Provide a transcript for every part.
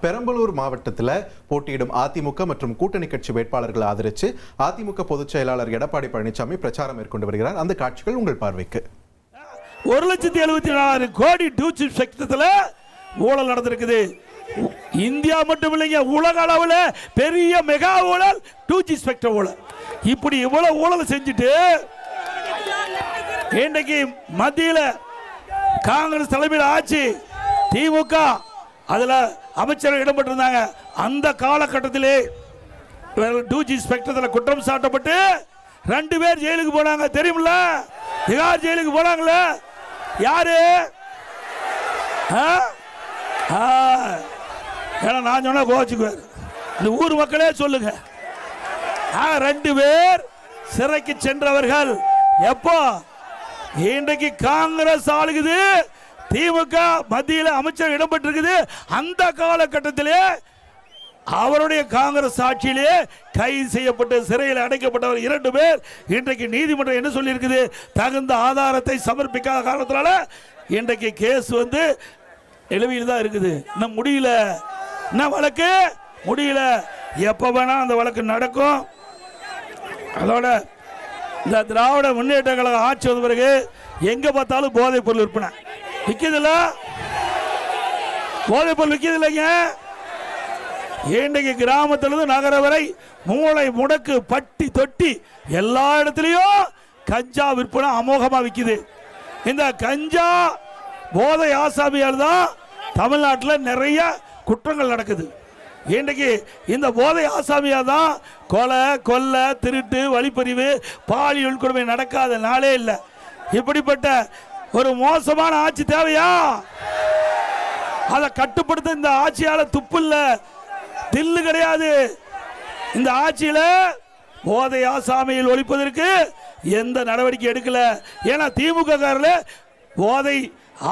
பெரம்பலூர் மாவட்டத்தில் போட்டியிடும் அதிமுக மற்றும் கூட்டணி கட்சி வேட்பாளர்களை ஆதரித்து அதிமுக பொதுச் செயலாளர் எடப்பாடி பழனிசாமி பிரச்சாரம் மேற்கொண்டு வருகிறார். அந்த காட்சிகள் உங்கள் பார்வைக்கு. 1,74,000 கோடி டூச்சிப் செக்டத்தில் ஊழல் நடந்திருக்குது. இந்தியா மட்டும் இல்லைங்க, உலக அளவில் பெரிய மெகா ஊழல் டூஜி ஸ்பெக்டர் ஊழல். இப்படி இவ்வளவு ஊழல் செஞ்சுட்டு இன்றைக்கு மத்தியில் காங்கிரஸ் தலைமையில் ஆட்சி, திமுக அதுல அமைச்சர்கள் இடம்பெற்றிருந்தாங்க. அந்த காலகட்டத்திலே டூஜி ஸ்பெக்டத்தில் குற்றம் சாட்டப்பட்டு 2 பேர் ஜெயிலுக்கு போனாங்க. தெரியுமில்ல? திகார் ஜெயிலுக்கு போனாங்கள. யாரு? ஏன்னா நான் சொன்னா கோச்சுக்குவார். இந்த ஊர் மக்களே சொல்லுங்க. 2 பேர் சிறைக்கு சென்றவர்கள். எப்போ? இன்றைக்கு காங்கிரஸ் ஆளுகுது, திமுக மத்தியில் அமைச்சர் இடம்பெற்றிருக்குது. அந்த காலகட்டத்திலே அவருடைய காங்கிரஸ் ஆட்சியிலே கைது செய்யப்பட்டு சிறையில் அடைக்கப்பட்டவர் 2 பேர். இன்றைக்கு நீதிமன்றம் என்ன சொல்லி இருக்குது? தகுந்த ஆதாரத்தை சமர்ப்பிக்காத காரணத்தினால இன்றைக்கு கேஸ் நிலுவையில் தான் இருக்குது. இன்னும் முடியல. என்ன வழக்கு முடியல. எப்ப வேணா அந்த வழக்கு நடக்கும். அதோட இந்த திராவிட முன்னேற்ற கழக ஆட்சி வந்த பிறகு எங்க பார்த்தாலும் போதைப் பொருள் விற்பனை விற்கிறதில்ல. போதைப் பொருள் விற்கிறதில்லைங்க. இன்றைக்கு கிராமத்திலிருந்து நகர வரை மூளை முடக்கு பட்டி தொட்டி எல்லா இடத்துலையும் கஞ்சா விற்பனை அமோகமா விற்குது. இந்த கஞ்சா போதை ஆசாமியால் தான் தமிழ்நாட்டில் நிறைய குற்றங்கள் நடக்குது. இன்றைக்கு இந்த போதை ஆசாமியால் தான் கொலை, கொள்ளை, திருட்டு, வழிப்பறிவு, பாலியல் கொடுமை நடக்காத நாளே இல்லை. இப்படிப்பட்ட ஒரு மோசமான ஆட்சி தேவையா? அதை கட்டுப்படுத்த இந்த ஆட்சியால துப்பு இல்ல, தில்லு கிடையாது. இந்த ஆட்சியில போதை ஆசாமியில் ஒழிப்பதற்கு எந்த நடவடிக்கை எடுக்கல. ஏன்னா திமுக போதை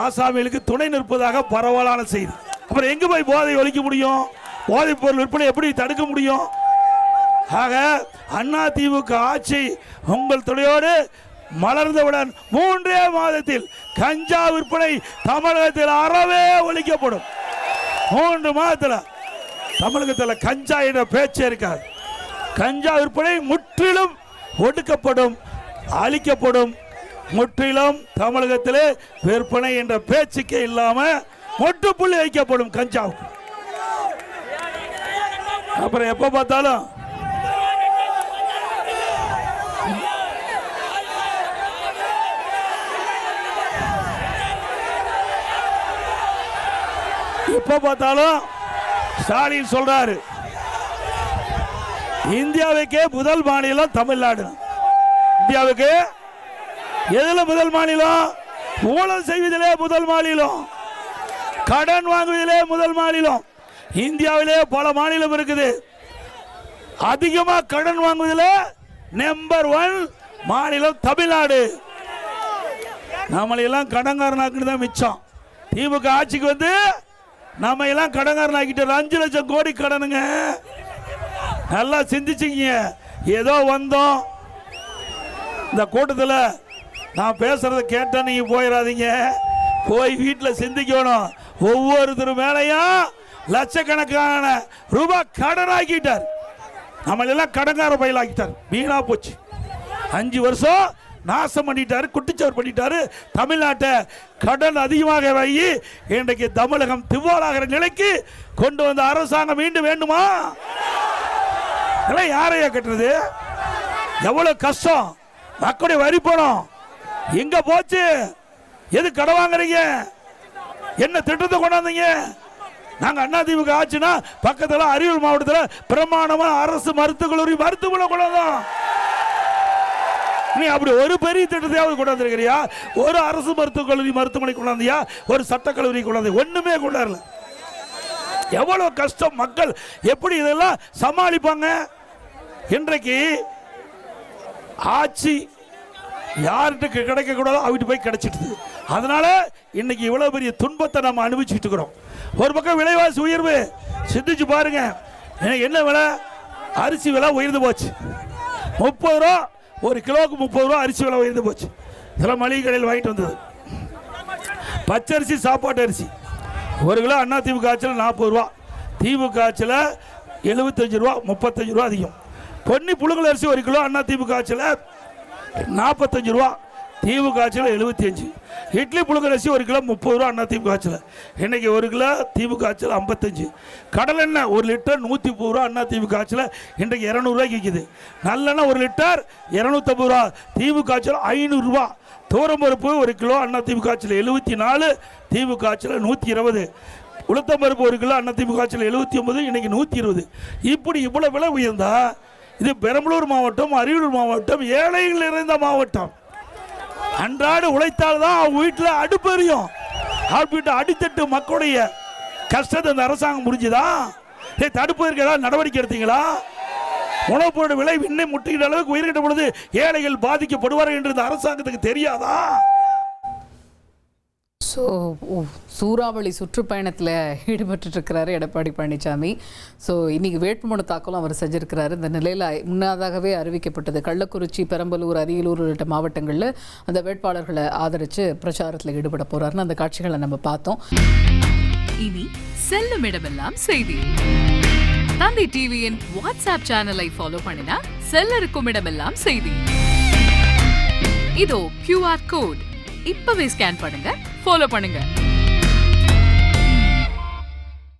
ஆசாமிகளுக்கு துணை நிற்பதாக பரவலான செய்தி. அப்புறம் எங்க போய் போதை ஒழிக்க முடியும்? போதைப் பொருள் விற்பனை எப்படி தடுக்க முடியும்? ஆக அண்ணா திமுக ஆட்சி உங்கள் துணையோடு மலர்ந்தவுடன் 3 மாதத்தில் கஞ்சா விற்பனை தமிழகத்தில் அறவே ஒழிக்கப்படும். 3 மாதத்தில் தமிழகத்தில் கஞ்சா என்ற பேச்சே இருக்காது. கஞ்சா விற்பனை முற்றிலும் ஒடுக்கப்படும், அழிக்கப்படும். முற்றிலும் தமிழகத்தில் விற்பனை என்ற பேச்சுக்கே இல்லாம முற்றுப்புள்ளி வைக்கப்படும் கஞ்சாவுக்கு. அப்புறம் எப்ப பார்த்தாலும் ஸ்டாலின் சொல்றாரு, இந்தியாவுக்கே முதல் மாநிலம் தமிழ்நாடு. இந்தியாவுக்கு எதுல முதல் மாநிலம்? ஊழல் செய்வதிலே முதல் மாநிலம், கடன் வாங்குவதிலே முதல் மாநிலம். இந்தியாவிலே பல மாநிலம் இருக்குது. அதிகமா கடன் வாங்குவதில் நம்பர் 1 மாநிலம் தமிழ்நாடு. நம்மளையெல்லாம் கடன்காரனாக்கிட்டு தான் மிச்சம். திமுக ஆட்சிக்கு நம்ம எல்லாம் கடன்காரனாக்கிட்டு 5 லட்சம் கோடி கடனுங்க. நல்லா சிந்திச்சுங்க. ஏதோ வந்தோம். இந்த கூட்டத்தில் நான் பேசுறத கேட்டா நீங்க போயிடாதீங்க. போய் வீட்டில் சிந்திக்கணும். ஒவ்வொருத்தர் மேலையும் லட்சக்கணக்கான ரூபாய் கடனாக்கிட்டார். நம்ம எல்லாம் கடன்கார பயிலாக்கிட்டார். வீணா போச்சு. 5 வருஷம் நாசம் பண்ணிட்டாரு, குட்டிச்சவர் பண்ணிட்டாரு. தமிழ்நாட்டை கடன் அதிகமாக வாங்கி இன்றைக்கு தமிழகம் திவாலாகிற நிலைக்கு கொண்டு வந்த அரசாங்கம் மீண்டும் வேண்டுமா? இதெல்லாம் யாரையா கட்டுறது? எவ்வளவு கஷ்டம். மக்களுடைய வரி பணம் எங்க போச்சு? எது கடன் வாங்குறீங்க? என்ன திட்டத்தை கொண்டாந்தீங்க? நாங்க அண்ணா திமுக ஆச்சுன்னா பக்கத்துல அரியலூர் மாவட்டத்தில் பிரமாணமா அரசு மருத்துவக் கல்லூரி மருத்துவமனை கொண்டாந்தோம். நீ அப்படி ஒரு பெரிய திட்டத்தையாவது கொண்டாந்துருக்கிறியா? ஒரு அரசு மருத்துவக் கல்லூரி மருத்துவமனை கொண்டாந்தியா? ஒரு சட்டக்கல்லூரி கொண்டாந்து? ஒண்ணுமே கொண்டாடல. எவ்வளவு கஷ்டம். மக்கள் எப்படி இதெல்லாம் சமாளிப்பாங்க? இன்றைக்கு ஆட்சி யார்கிட்ட கிடைக்க கூடாதோ அவட்டு போய் கிடைச்சிட்டு, அதனால இன்னைக்கு இவ்வளவு பெரிய துன்பத்தை நம்ம அனுபவிச்சுட்டு இருக்கிறோம். ஒரு பக்கம் விலைவாசி உயர்வு. சிந்திச்சு பாருங்க, என்ன விலை? அரிசி விலை உயர்ந்து போச்சு. 30 ரூபா ஒரு கிலோவுக்கு. 30 ரூபா அரிசி விலை உயர்ந்து போச்சு. இதெல்லாம் மளிகை கடையில் வாங்கிட்டு வந்தது. பச்சரிசி, சாப்பாட்டு அரிசி 1 கிலோ அண்ணா திமுக ஆட்சியில் 40 ரூபா. திமுக ஆட்சியில் 75 ரூபா 35 ரூபா அதிகம். பொன்னி புழுங்கல் அரிசி 1 கிலோ அண்ணா திமுக ஆட்சியில் 45 ரூபா, திமுக ஆட்சியில் 75. இட்லி புழுங்கல் அரிசி 1 கிலோ 30 ரூபா அண்ணா திமுக ஆட்சியில். இன்னைக்கு 1 கிலோ திமுக ஆட்சியில் 55. கடலெண்ணெய் 1 லிட்டர் 130 ரூபா அண்ணா திமுக ஆட்சியில் இன்றைக்கு 200 ரூபாய்க்கு விற்கிது. நல்லெண்ணெய் 1 லிட்டர் 250 ரூபா, திமுக ஆட்சியில் 500 ரூபா. துவரம்பருப்பு 1 கிலோ அண்ணா திமுக ஆட்சியில் 74, திமுக ஆட்சியில் 120. உளுத்தம்பருப்பு 1 கிலோ அண்ணா திமுக ஆட்சியில் 79, இன்னைக்கு 120. இப்படி இவ்வளவு விலை உயர்ந்தா இது பெரம்பலூர் மாவட்டம், அரியலூர் மாவட்டம் ஏழைகள் நிறைந்த மாவட்டம். அன்றாடு உழைத்தால்தான் அவங்க வீட்டில் அடுப்பெரியும். வீட்டு அடித்தட்டு மக்களுடைய கஷ்டத்தை இந்த அரசாங்கம் புரிஞ்சுதா? தடுப்பதற்கு ஏதாவது நடவடிக்கை எடுத்தீங்களா? உணவுப் பொருள் விலை இன்னும் முட்டுகின்ற அளவுக்கு உயர்கின்ற பொழுது ஏழைகள் பாதிக்கப்படுவார்கள் என்று இந்த அரசாங்கத்துக்கு தெரியாதா? ஸோ சூறாவளி சுற்றுப்பயணத்தில் ஈடுபட்டு இருக்கிறாரு எடப்பாடி பழனிசாமி. ஸோ இன்னைக்கு வேட்புமனு தாக்கலும் அவர் செஞ்சிருக்கிறாரு. இந்த நிலையில் முன்னதாகவே அறிவிக்கப்பட்டது கள்ளக்குறிச்சி, பெரம்பலூர், அரியலூர் உள்ளிட்ட மாவட்டங்களில் அந்த வேட்பாளர்களை ஆதரித்து பிரச்சாரத்தில் ஈடுபட போறாருன்னு அந்த காட்சிகளை நம்ம பார்த்தோம். இனி செல்லும் இடமெல்லாம் செய்தி. தந்தி டிவியின் வாட்ஸ்அப் சேனலை ஃபாலோ பண்ணினா செல்ல இருக்கும் இடமெல்லாம் செய்தி. இதோ QR கோட் இப்பவே ஸ்கேன் பண்ணுங்க, ஃபாலோ பண்ணுங்க.